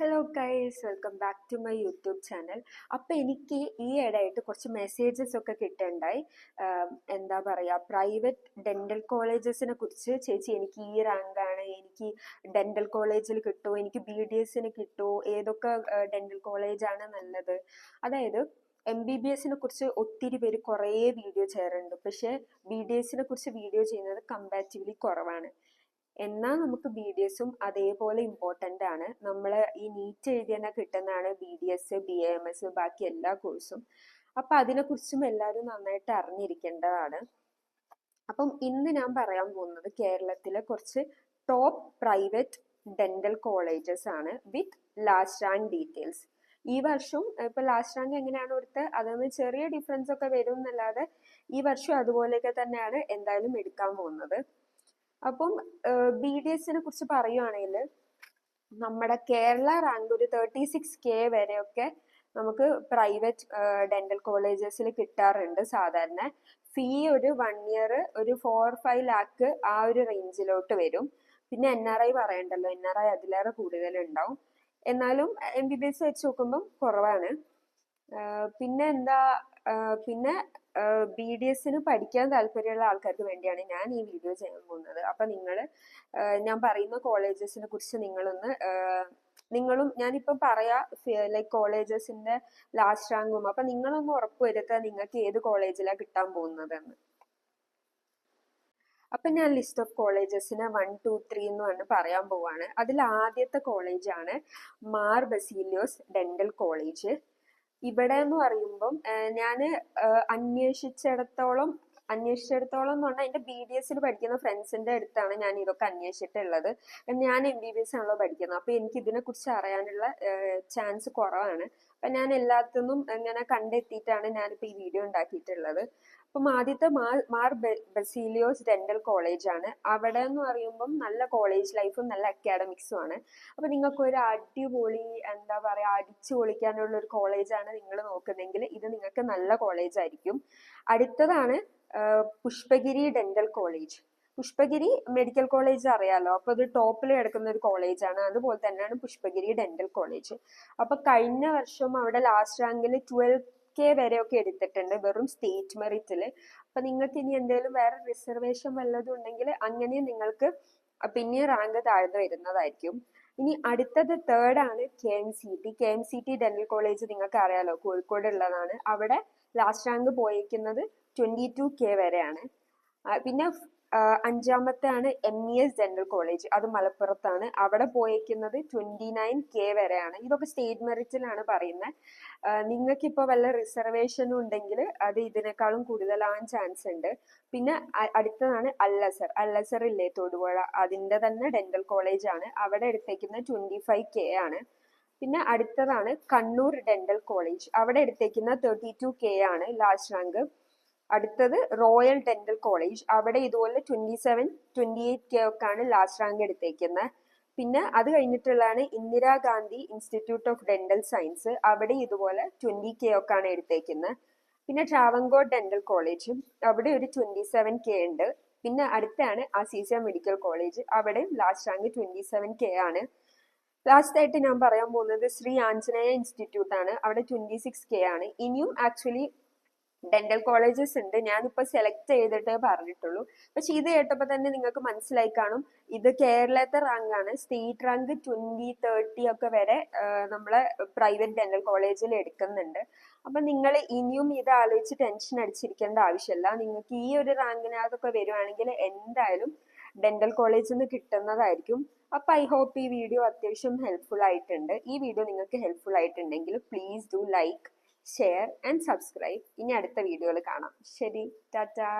Hello guys, welcome back to my YouTube channel. അപ്പോൾ എനിക്ക് ഈ ഇടയായിട്ട് കുറച്ച് മെസ്സേജസ് ഒക്കെ കിട്ടുന്നുണ്ടായി. എന്താ പറയുക, പ്രൈവറ്റ് ഡെൻ്റൽ കോളേജസിനെ കുറിച്ച്. ചേച്ചി, എനിക്ക് ഈ റാങ്കാണ്, എനിക്ക് ഡെൻ്റൽ കോളേജിൽ കിട്ടുമോ, എനിക്ക് BDSന് കിട്ടുമോ, ഏതൊക്കെ ഡെൻ്റൽ കോളേജാണ് നല്ലത്. അതായത് MBBSനെ കുറിച്ച് ഒത്തിരി പേര് കുറേ വീഡിയോ ചെയ്യാറുണ്ട്, പക്ഷേ BDSനെ കുറിച്ച് വീഡിയോ ചെയ്യുന്നത് കമ്പാരിറ്റീവ്ലി കുറവാണ്. എന്നാൽ നമുക്ക് BDSും അതേപോലെ ഇമ്പോർട്ടൻ്റ് ആണ്. നമ്മൾ ഈ നീറ്റ് എഴുതിയെന്നാൽ കിട്ടുന്നതാണ് BDS, BAMS, ബാക്കി എല്ലാ കോഴ്സും. അപ്പം അതിനെക്കുറിച്ചും എല്ലാവരും നന്നായിട്ട് അറിഞ്ഞിരിക്കേണ്ടതാണ്. അപ്പം ഇന്ന് ഞാൻ പറയാൻ പോകുന്നത് കേരളത്തിലെ കുറച്ച് ടോപ്പ് പ്രൈവറ്റ് ഡെൻ്റൽ കോളേജസ് ആണ് വിത്ത് ലാസ്റ്റ് റാങ്ക് ഡീറ്റെയിൽസ്. ഈ വർഷം ഇപ്പൊ ലാസ്റ്റ് റാങ്ക് എങ്ങനെയാണ് കൊടുത്തത്, അതൊന്ന് ചെറിയ ഡിഫറൻസ് ഒക്കെ വരും എന്നല്ലാതെ ഈ വർഷം അതുപോലെയൊക്കെ തന്നെയാണ് എന്തായാലും എടുക്കാൻ പോകുന്നത്. അപ്പം BDSനെ കുറിച്ച് പറയുവാണെങ്കിൽ നമ്മുടെ കേരള റാങ്ക് ഒരു 36K വരെയൊക്കെ നമുക്ക് പ്രൈവറ്റ് ഡെന്റൽ കോളേജസിൽ കിട്ടാറുണ്ട് സാധാരണ. ഫീ ഒരു 1 ഇയർ ഒരു 4-5 ലാക്ക് ആ ഒരു റേഞ്ചിലോട്ട് വരും. പിന്നെ NRI പറയണ്ടല്ലോ, NRI അതിലേറെ കൂടുതലുണ്ടാവും. എന്നാലും MBBS വെച്ച് നോക്കുമ്പം കുറവാണ്. പിന്നെ എന്താ, പിന്നെ BDSന് പഠിക്കാൻ താല്പര്യമുള്ള ആൾക്കാർക്ക് വേണ്ടിയാണ് ഞാൻ ഈ വീഡിയോ ചെയ്യാൻ പോകുന്നത്. അപ്പൊ ഞാൻ പറയുന്ന കോളേജസിനെ കുറിച്ച് നിങ്ങളും ഞാനിപ്പം പറയാ ലൈക്ക് കോളേജസിന്റെ ലാസ്റ്റ് റാങ്കും. അപ്പൊ നിങ്ങളൊന്ന് ഉറപ്പുവരുത്തുക നിങ്ങൾക്ക് ഏത് കോളേജിലാണ് കിട്ടാൻ പോകുന്നതെന്ന്. അപ്പൊ ഞാൻ ലിസ്റ്റ് ഓഫ് കോളേജസിനെ 1, 2, 3 എന്ന് പറഞ്ഞ് പറയാൻ പോവാണ്. അതിൽ ആദ്യത്തെ കോളേജാണ് മാർ ബസീലിയോസ് ഡെന്റൽ കോളേജ്. ഇവിടെ എന്ന് പറയുമ്പം ഞാൻ അന്വേഷിച്ചിടത്തോളം എന്ന് പറഞ്ഞാൽ എൻ്റെ BDSൽ പഠിക്കുന്ന ഫ്രണ്ട്സിന്റെ അടുത്താണ് ഞാൻ ഇതൊക്കെ അന്വേഷിച്ചിട്ടുള്ളത്. ഞാൻ MBBS ആണല്ലോ പഠിക്കുന്നത്, അപ്പൊ എനിക്ക് ഇതിനെ കുറിച്ച് അറിയാനുള്ള ചാൻസ് കുറവാണ്. അപ്പൊ ഞാൻ എല്ലാത്തിനും ഇങ്ങനെ കണ്ടെത്തിയിട്ടാണ് ഞാനിപ്പോ ഈ വീഡിയോ ഉണ്ടാക്കിയിട്ടുള്ളത്. അപ്പം ആദ്യത്തെ മാർ ബസീലിയോസ് ഡെന്റൽ കോളേജ് ആണ്. അവിടെ എന്ന് പറയുമ്പം നല്ല കോളേജ് ലൈഫും നല്ല അക്കാഡമിക്സും ആണ്. അപ്പൊ നിങ്ങൾക്ക് ഒരു അടിപൊളി എന്താ പറയാ അടിച്ചു പൊളിക്കാനുള്ള ഒരു കോളേജാണ് നിങ്ങൾ നോക്കുന്നെങ്കിൽ ഇത് നിങ്ങൾക്ക് നല്ല കോളേജ് ആയിരിക്കും. അടുത്തതാണ് Pushpagiri dental college. Pushpagiri medical college അറിയാലോ, അപ്പൊ അത് ടോപ്പിൽ കിടക്കുന്ന ഒരു കോളേജാണ്. അതുപോലെ തന്നെയാണ് പുഷ്പഗിരി ഡെന്റൽ കോളേജ്. അപ്പൊ കഴിഞ്ഞ വർഷം അവിടെ ലാസ്റ്റ് റാങ്കിൽ 12K വരെയൊക്കെ എടുത്തിട്ടുണ്ട് വെറും സ്റ്റേറ്റ് മെറിറ്റില്. അപ്പൊ നിങ്ങൾക്ക് ഇനി എന്തെങ്കിലും വേറെ റിസർവേഷൻ വല്ലതും ഉണ്ടെങ്കിൽ അങ്ങനെ നിങ്ങൾക്ക് പിന്നെ റാങ്ക് താഴ്ന്നു വരുന്നതായിരിക്കും. ഇനി അടുത്തത് തേർഡ് ആണ് KMCT ഡെന്റൽ കോളേജ്. നിങ്ങൾക്ക് അറിയാലോ, കോഴിക്കോട് ഉള്ളതാണ്. അവിടെ ലാസ്റ്റ് റാങ്ക് പോയിരിക്കുന്നത് 22K വരെയാണ്. പിന്നെ അഞ്ചാമത്തെ ആണ് MES ഡെന്റൽ കോളേജ്, അത് മലപ്പുറത്താണ്. അവിടെ പോയിരിക്കുന്നത് 29K വരെയാണ്. ഇതൊക്കെ സ്റ്റേറ്റ് മെറിറ്റിലാണ് പറയുന്നത്. നിങ്ങൾക്ക് ഇപ്പോൾ വല്ല റിസർവേഷനും ഉണ്ടെങ്കിൽ അത് ഇതിനേക്കാളും കൂടുതലാവാൻ ചാൻസ് ഉണ്ട്. പിന്നെ അടുത്തതാണ് അല്ലസർ ഇല്ലേ, തൊടുപുഴ, അതിന്റെ തന്നെ ഡെന്റൽ കോളേജ് ആണ്. അവിടെ എടുത്തേക്കുന്നത് 25K ആണ്. പിന്നെ അടുത്തതാണ് കണ്ണൂർ ഡെന്റൽ കോളേജ്. അവിടെ എടുത്തേക്കുന്ന 32K ആണ് ലാസ്റ്റ് റാങ്ക്. അടുത്തത് റോയൽ ഡെന്റൽ കോളേജ്. അവിടെ ഇതുപോലെ 27-28K ഒക്കെ ആണ് ലാസ്റ്റ് റാങ്ക് എടുത്തേക്കുന്നത്. പിന്നെ അത് കഴിഞ്ഞിട്ടുള്ളതാണ് Indira Gandhi institute of dental science. അവിടെ ഇതുപോലെ 20K ഒക്കെ ആണ് എടുത്തേക്കുന്നത്. പിന്നെ ട്രാവൻകോട് ഡെന്റൽ കോളേജും അവിടെ ഒരു 27K ഉണ്ട്. പിന്നെ അടുത്താണ് അസീസിയ മെഡിക്കൽ കോളേജ്. അവിടെ ലാസ്റ്റ് റാങ്ക് 27K ആണ്. ലാസ്റ്റ് ആയിട്ട് ഞാൻ പറയാൻ പോകുന്നത് ശ്രീ ആഞ്ജനേയ ഇൻസ്റ്റിറ്റ്യൂട്ട് ആണ്. അവിടെ 26K ആണ്. ഇനിയും ആക്ച്വലി ഡെന്റൽ കോളേജസ് ഉണ്ട്, ഞാനിപ്പോ സെലക്ട് ചെയ്തിട്ടേ പറഞ്ഞിട്ടുള്ളൂ. പക്ഷെ ഇത് കേട്ടപ്പോ തന്നെ നിങ്ങൾക്ക് മനസ്സിലായി കാണും ഇത് കേരളത്തെ റാങ്ക് ആണ്. സ്റ്റേറ്റ് റാങ്ക് 20-30 ഒക്കെ വരെ നമ്മളെ പ്രൈവറ്റ് ഡെന്റൽ കോളേജിൽ എടുക്കുന്നുണ്ട്. അപ്പൊ നിങ്ങൾ ഇനിയും ഇത് ആലോചിച്ച് ടെൻഷൻ അടിച്ചിരിക്കേണ്ട ആവശ്യമില്ല. നിങ്ങൾക്ക് ഈ ഒരു റാങ്കിനകത്തൊക്കെ വരുവാണെങ്കിൽ എന്തായാലും ഡെന്റൽ കോളേജിൽ നിന്ന് കിട്ടുന്നതായിരിക്കും. അപ്പൊ ഐ ഹോപ്പ് ഈ വീഡിയോ അത്യാവശ്യം ഹെൽപ്ഫുൾ ആയിട്ടുണ്ട്. ഈ വീഡിയോ നിങ്ങൾക്ക് ഹെൽപ്ഫുൾ ആയിട്ടുണ്ടെങ്കിൽ please do like, share and subscribe. ഇനി അടുത്ത വീഡിയോയിൽ കാണാം. ശരി, ടാറ്റാ.